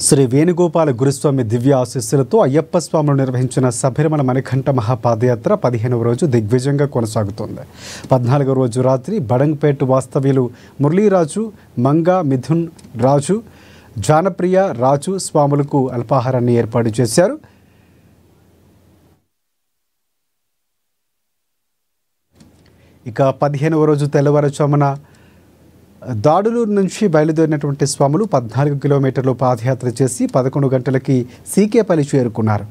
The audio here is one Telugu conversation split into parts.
శ్రీ వేణుగోపాల గురుస్వామి దివ్య ఆశీస్సులతో అయ్యప్ప స్వాములు నిర్వహించిన శబరిమల మణికంఠ మహాపాదయాత్ర 15వ రోజు దిగ్విజయంగా కొనసాగుతోంది. 14వ రోజు రాత్రి బడంగ్పేట్ వాస్తవ్యులు మురళీరాజు, మంగా మిథున్ రాజు, జానప్రియ రాజు స్వాములకు అల్పాహారాన్ని ఏర్పాటు చేశారు. ఇక 15వ రోజు తెల్లవారుజామున దాడులూరు నుంచి బయలుదేరినటువంటి స్వాములు 14 కిలోమీటర్లు పాదయాత్ర చేసి 11 గంటలకి సీకేపల్లి చేరుకున్నారు.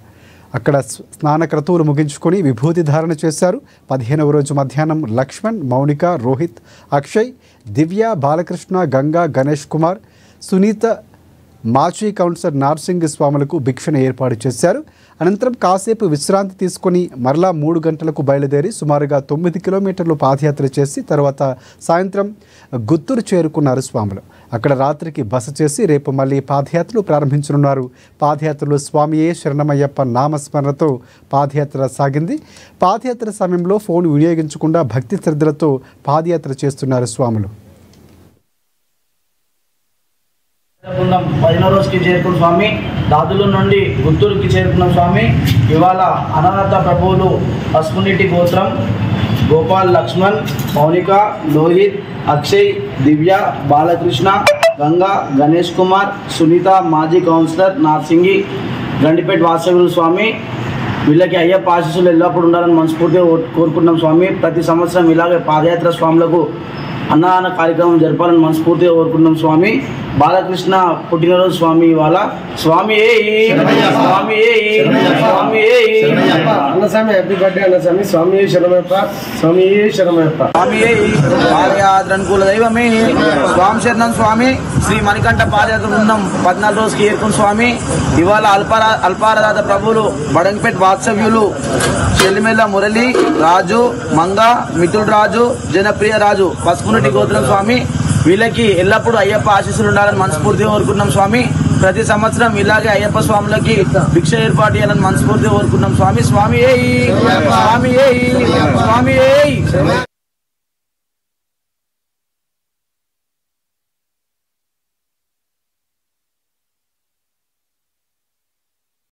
అక్కడ స్నానక్రతువులు ముగించుకొని విభూతి ధారణ చేశారు. 15వ రోజు మధ్యాహ్నం లక్ష్మణ్, మౌనిక, రోహిత్, అక్షయ్, దివ్య, బాలకృష్ణ, గంగా, గణేష్ కుమార్, సునీత, మాజీ కౌన్సిలర్ నార్సింగ్ స్వాములకు భిక్షణ ఏర్పాటు చేశారు. అనంతరం కాసేపు విశ్రాంతి తీసుకొని మరలా 3 గంటలకు బయలుదేరి సుమారుగా 9 కిలోమీటర్లు పాదయాత్ర చేసి తర్వాత సాయంత్రం గుత్తూరు చేరుకున్నారు స్వాములు. అక్కడ రాత్రికి బస చేసి రేపు మళ్ళీ పాదయాత్రలు ప్రారంభించనున్నారు. పాదయాత్రలో స్వామియే శరణమయ్యప్ప నామస్మరణతో పాదయాత్ర సాగింది. పాదయాత్ర సమయంలో ఫోన్ వినియోగించకుండా భక్తి శ్రద్ధలతో పాదయాత్ర చేస్తున్నారు స్వాములు. 15వ రోజుకి చేరుకున్న స్వామి, దాదుల నుండి గుత్తూరుకి చేరుకున్న స్వామి. ఇవాళ అనాథ ప్రభువులు పసుపునీటి గోత్రం గోపాల్, లక్ష్మణ్, మౌనిక, లోహిత్, అక్షయ్, దివ్య, బాలకృష్ణ, గంగా, గణేష్ కుమార్, సునీత, మాజీ కౌన్సిలర్ నార్సింగి, గండిపేట వాస్తవ్యులు స్వామి. వీళ్ళకి అయ్యప్ప ఆశీస్సులు ఎల్లప్పుడూ ఉండాలని మనస్ఫూర్తిగా కోరుకుంటున్నాం స్వామి. ప్రతి సంవత్సరం ఇలాగే పాదయాత్ర స్వాములకు అన్నదాన కార్యక్రమం జరపాలని మనస్ఫూర్తిగా కోరుకుంటున్నాం స్వామి. బాలకృష్ణ పుట్టినరోజు స్వామి ఇవాళ. స్వామి స్వామి స్వామి అన్నస్వామి హ్యాపీ బర్త్డే అన్నస్వామి. స్వామి శరణమయ్యప్ప, స్వామి శరణమయ్యప్ప, స్వామి పాదయాత్ర అనుకూల దైవమే స్వామి శరణం స్వామి. శ్రీ మణికంఠ పాదయాత్ర బృందం 14 రోజుకి చేరుకున్న స్వామి. ఇవాళ అల్పారదాత ప్రభువులు బడంగ్పేట వాత్సవ్యులు చెల్లిమెల్ల మురళి రాజు, మంగా, మిథున్ రాజు, జనప్రియ రాజు పసుపునటి గోత్రం స్వామి. వీళ్ళకి ఎల్లప్పుడూ అయ్యప్ప ఆశీస్సులు ఉండాలని మనస్ఫూర్తిగా కోరుకుంటున్నాం స్వామి. ప్రతి సంవత్సరం ఇలాగే అయ్యప్ప స్వాములకి భిక్ష ఏర్పాటు చేయాలని మనస్ఫూర్తిగా కోరుకుంటున్నాం స్వామి. స్వామి స్వామి స్వామి.